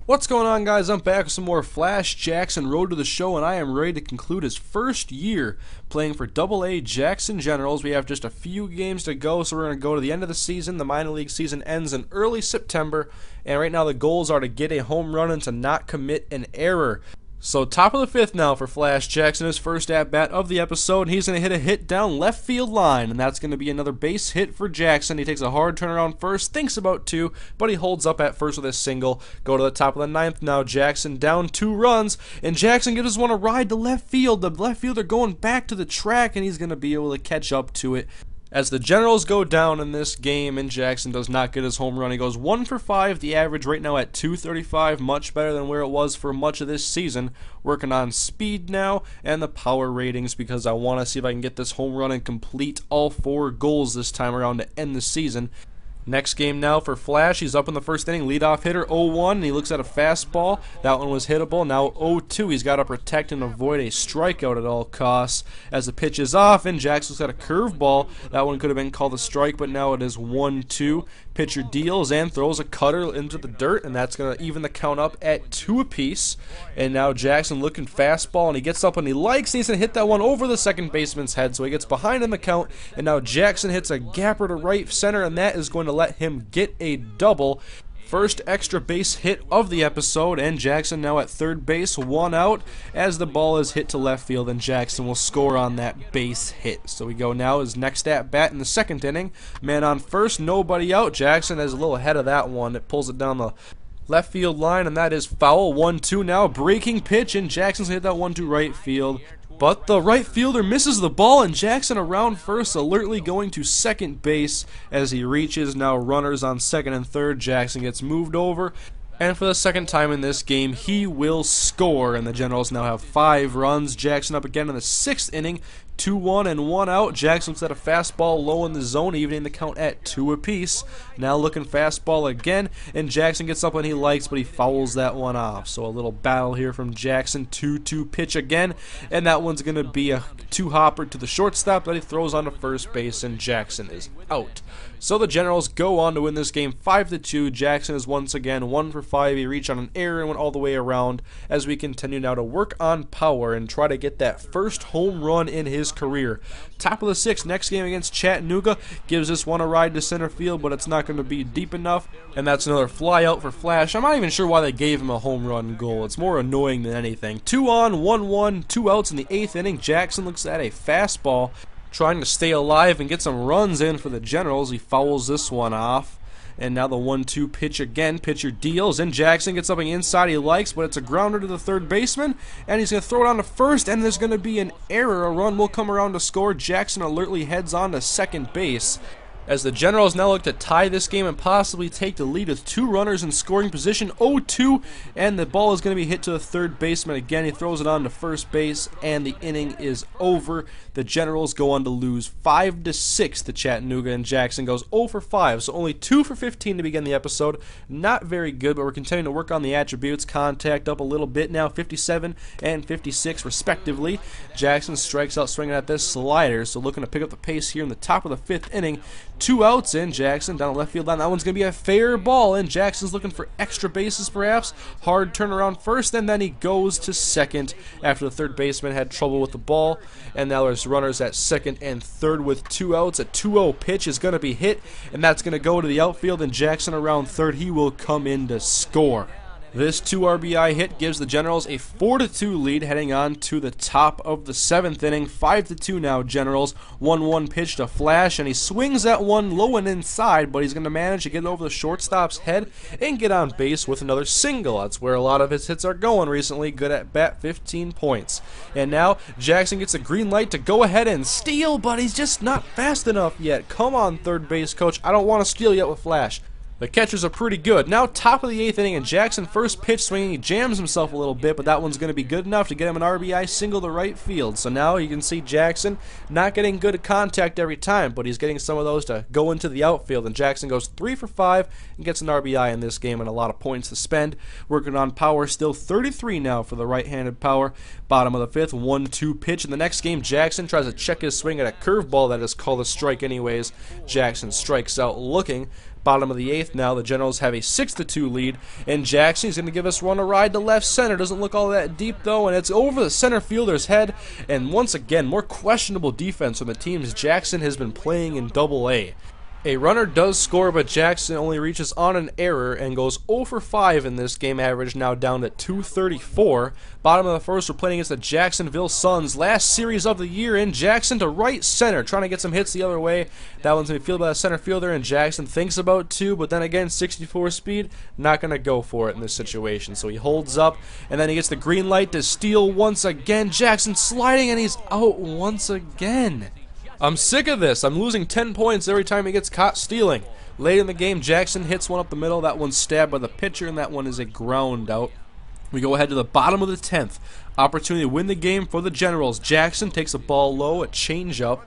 What's going on, guys? I'm back with some more Flash Jackson Road to the Show, and I am ready to conclude his first year playing for AA Jackson Generals. We have just a few games to go, so we're going to go to the end of the season. The minor league season ends in early September, and right now the goals are to get a home run and to not commit an error. So top of the fifth now for Flash Jackson, his first at-bat of the episode, and he's going to hit a hit down left field line, and that's going to be another base hit for Jackson. He takes a hard turnaround first, thinks about two, but he holds up at first with a single. Go to the top of the ninth now, Jackson down 2 runs, and Jackson gives us one a ride to left field. The left fielder going back to the track, and he's going to be able to catch up to it. As the Generals go down in this game and Jackson does not get his home run, he goes 1 for 5, the average right now at 235, much better than where it was for much of this season. Working on speed now and the power ratings because I want to see if I can get this home run and complete all 4 goals this time around to end the season. Next game now for Flash. He's up in the first inning, leadoff hitter 0-1, and he looks at a fastball. That one was hittable. Now 0-2. He's got to protect and avoid a strikeout at all costs. As the pitch is off, and Jackson's got a curveball. That one could have been called a strike, but now it is 1-2. Pitcher deals and throws a cutter into the dirt, and that's going to even the count up at 2 apiece. And now Jackson looking fastball, and he gets up and he likes, and he's going to hit that one over the second baseman's head, so he gets behind in the count, and now Jackson hits a gapper to right center, and that is going to let him get a double. First extra base hit of the episode, and Jackson now at third base, 1 out, as the ball is hit to left field, and Jackson will score on that base hit. So we go now his next at bat in the second inning. Man on first, nobody out. Jackson is a little ahead of that one. It pulls it down the left field line, and that is foul. 1-2 now, breaking pitch, and Jackson's hit that 1-2 right field. But the right fielder misses the ball, and Jackson around first, alertly going to second base as he reaches. Now runners on second and third. Jackson gets moved over, and for the second time in this game, he will score, and the Generals now have 5 runs. Jackson up again in the 6th inning. 2-1 and 1 out. Jackson looks at a fastball low in the zone, evening the count at 2 apiece. Now looking fastball again, and Jackson gets up when he likes, but he fouls that one off. So a little battle here from Jackson. 2-2 pitch again, and that one's going to be a 2-hopper to the shortstop that he throws onto first base, and Jackson is out. So the Generals go on to win this game 5-2. Jackson is once again 1 for 5. He reached on an error and went all the way around as we continue now to work on power and try to get that first home run in his career. Top of the 6th, next game against Chattanooga, gives this one a ride to center field, but it's not going to be deep enough, and that's another fly out for Flash. I'm not even sure why they gave him a home run goal. It's more annoying than anything. 2 on, 1-1, 2 outs in the 8th inning. Jackson looks at a fastball, trying to stay alive and get some runs in for the Generals. He fouls this one off. And now the 1-2 pitch again. Pitcher deals, and Jackson gets up on the inside he likes, but it's a grounder to the third baseman, and he's going to throw it on to first, and there's going to be an error. A run will come around to score. Jackson alertly heads on to second base, as the Generals now look to tie this game and possibly take the lead with 2 runners in scoring position. 0-2, and the ball is going to be hit to the third baseman again. He throws it on to first base, and the inning is over. The Generals go on to lose 5-6 to Chattanooga, and Jackson goes 0 for 5, so only 2 for 15 to begin the episode. Not very good, but we're continuing to work on the attributes. Contact up a little bit now, 57 and 56 respectively. Jackson strikes out swinging at this slider, so looking to pick up the pace here in the top of the 5th inning. 2 outs in. Jackson down the left field line. That one's going to be a fair ball, and Jackson's looking for extra bases perhaps. Hard turnaround first, and then he goes to second after the third baseman had trouble with the ball. And now there's runners at second and third with 2 outs. A 2-0 pitch is going to be hit, and that's going to go to the outfield, and Jackson around third. He will come in to score. This 2 RBI hit gives the Generals a 4-2 lead heading on to the top of the 7th inning. 5-2 now, Generals. 1-1 pitch to Flash, and he swings that one low and inside, but he's going to manage to get over the shortstop's head and get on base with another single. That's where a lot of his hits are going recently. Good at bat, 15 points. And now Jackson gets a green light to go ahead and steal, but he's just not fast enough yet. Come on, third base coach. I don't want to steal yet with Flash. The catchers are pretty good. Now top of the 8th inning, and Jackson first pitch swinging. He jams himself a little bit, but that one's going to be good enough to get him an RBI single to right field. So now you can see Jackson not getting good contact every time, but he's getting some of those to go into the outfield. And Jackson goes 3 for 5 and gets an RBI in this game and a lot of points to spend. Working on power, still 33 now for the right-handed power. Bottom of the 5th, 1-2 pitch. In the next game, Jackson tries to check his swing at a curveball that is called a strike anyways. Jackson strikes out looking. Bottom of the 8th now, the Generals have a 6-2 lead, and Jackson is going to give us run a ride to left center. Doesn't look all that deep though, and it's over the center fielder's head. And once again, more questionable defense from the teams Jackson has been playing in Double-A. A runner does score, but Jackson only reaches on an error and goes 0 for 5 in this game, average now down to 234. Bottom of the first, we're playing against the Jacksonville Suns. Last series of the year, in Jackson to right center, trying to get some hits the other way. That one's going to be fielded by the center fielder, and Jackson thinks about 2, but then again, 64 speed, not going to go for it in this situation. So he holds up, and then he gets the green light to steal once again. Jackson sliding, and he's out once again. I'm sick of this. I'm losing 10 points every time he gets caught stealing. Late in the game, Jackson hits one up the middle. That one's stabbed by the pitcher, and that one is a ground out. We go ahead to the bottom of the 10th. Opportunity to win the game for the Generals. Jackson takes a ball low, a changeup,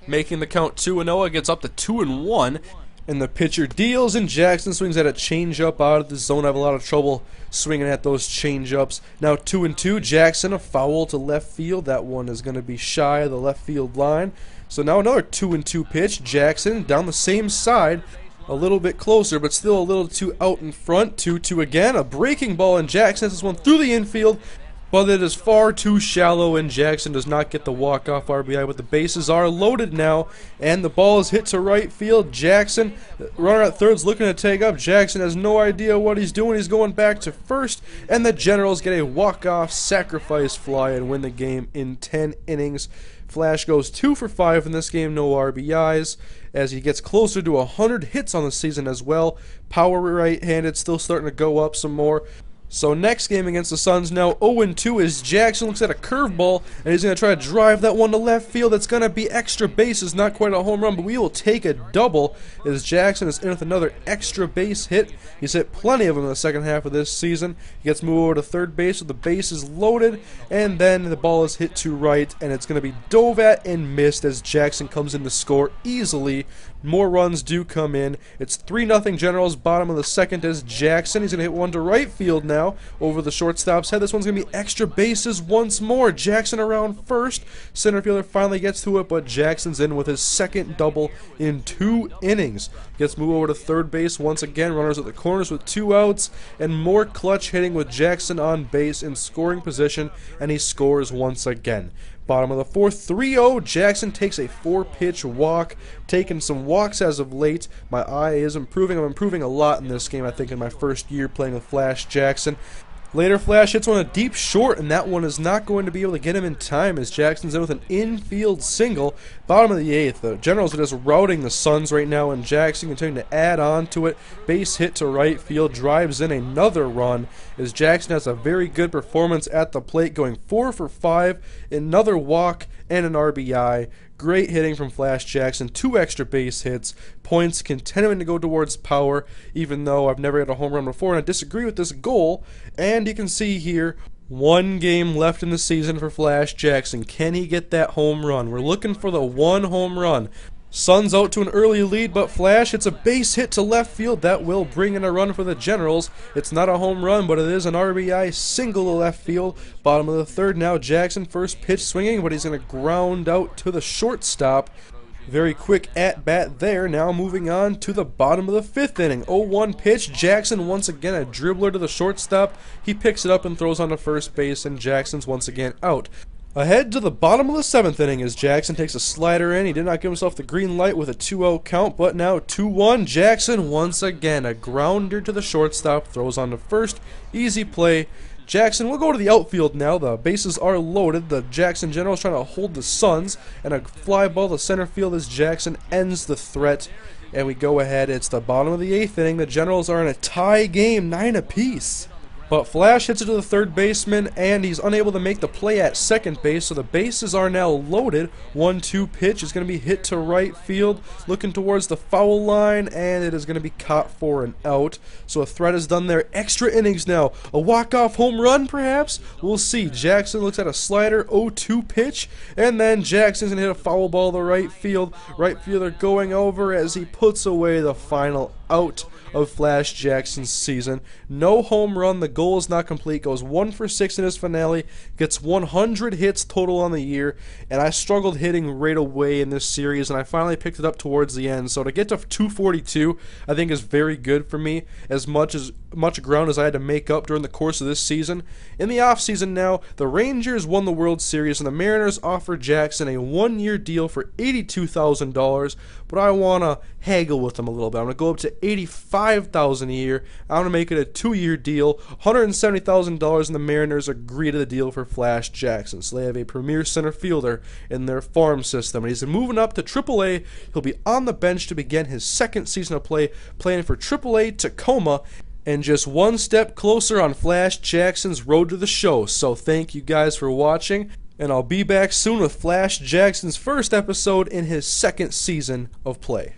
making the count 2-0. It gets up to 2-1. And the pitcher deals, and Jackson swings at a changeup out of the zone. I have a lot of trouble swinging at those changeups. Now 2-2. Jackson, a foul to left field. That one is going to be shy of the left field line. So now another 2-2 pitch. Jackson down the same side, a little bit closer, but still a little too out in front. 2-2 again. A breaking ball, and Jackson hits this one through the infield, but it is far too shallow, and Jackson does not get the walk-off RBI, but the bases are loaded now, and the ball is hit to right field. Jackson, runner at third, is looking to take up. Jackson has no idea what he's doing. He's going back to first, and the Generals get a walk-off sacrifice fly and win the game in 10 innings. Flash goes 2 for 5 in this game, no RBIs, as he gets closer to 100 hits on the season as well. Power right-handed, still starting to go up some more. So next game against the Suns now 0-2 is Jackson looks at a curveball, and he's going to try to drive that one to left field. That's going to be extra bases, not quite a home run, but we will take a double as Jackson is in with another extra base hit. He's hit plenty of them in the second half of this season. He gets moved over to third base with the bases loaded, and then the ball is hit to right, and it's going to be dove at and missed as Jackson comes in to score easily. More runs do come in. It's 3-0 Generals. Bottom of the second is Jackson. He's going to hit one to right field now over the shortstop's head. This one's going to be extra bases once more. Jackson around first. Center fielder finally gets to it, but Jackson's in with his second double in 2 innings. Gets moved over to third base once again. Runners at the corners with 2 outs, and more clutch hitting with Jackson on base in scoring position, and he scores once again. Bottom of the fourth, 3-0. Jackson takes a 4-pitch walk, taking some walks as of late. My eye is improving. I'm improving a lot in this game, I think, in my first year playing with Flash Jackson. Later, Flash hits one a deep short, and that one is not going to be able to get him in time as Jackson's in with an infield single. Bottom of the 8th, the Generals are just routing the Suns right now, and Jackson continuing to add on to it. Base hit to right field, drives in another run as Jackson has a very good performance at the plate, going 4 for 5, another walk, and an RBI. Great hitting from Flash Jackson, 2 extra base hits, points continuing to go towards power, even though I've never had a home run before, and I disagree with this goal. And you can see here, 1 game left in the season for Flash Jackson. Can he get that home run? We're looking for the 1 home run. Suns out to an early lead, but Flash hits a base hit to left field. That will bring in a run for the Generals. It's not a home run, but it is an RBI single to left field. Bottom of the third now, Jackson first pitch swinging, but he's going to ground out to the shortstop. Very quick at-bat there. Now moving on to the bottom of the 5th inning. 0-1 pitch. Jackson once again a dribbler to the shortstop. He picks it up and throws on to first base, and Jackson's once again out. Ahead to the bottom of the 7th inning as Jackson takes a slider in. He did not give himself the green light with a 2-0 count, but now 2-1. Jackson once again a grounder to the shortstop, throws on to first. Easy play. Jackson will go to the outfield now. The bases are loaded. The Jackson Generals trying to hold the Suns, and a fly ball to center field as Jackson ends the threat. And we go ahead. It's the bottom of the 8th inning. The Generals are in a tie game, 9 apiece. But Flash hits it to the third baseman, and he's unable to make the play at second base, so the bases are now loaded. 1-2 pitch is going to be hit to right field, looking towards the foul line, and it is going to be caught for an out. So a threat is done there. Extra innings now. A walk-off home run, perhaps? We'll see. Jackson looks at a slider, 0-2 pitch, and then Jackson's going to hit a foul ball to right field. Right fielder going over as he puts away the final out. of Flash Jackson's season. No home run, the goal is not complete, goes 1 for 6 in his finale, gets 100 hits total on the year, and I struggled hitting right away in this series, and I finally picked it up towards the end. So to get to 242, I think is very good for me, as much ground as I had to make up during the course of this season. In the offseason now, the Rangers won the World Series, and the Mariners offered Jackson a 1-year deal for $82,000, but I want to haggle with them a little bit. I'm going to go up to $85,000 a year. I'm going to make it a 2-year deal, $170,000, and the Mariners agree to the deal for Flash Jackson. So they have a premier center fielder in their farm system, and he's moving up to AAA. He'll be on the bench to begin his second season of play, playing for AAA Tacoma, and just one step closer on Flash Jackson's road to the show. So thank you guys for watching, and I'll be back soon with Flash Jackson's first episode in his second season of play.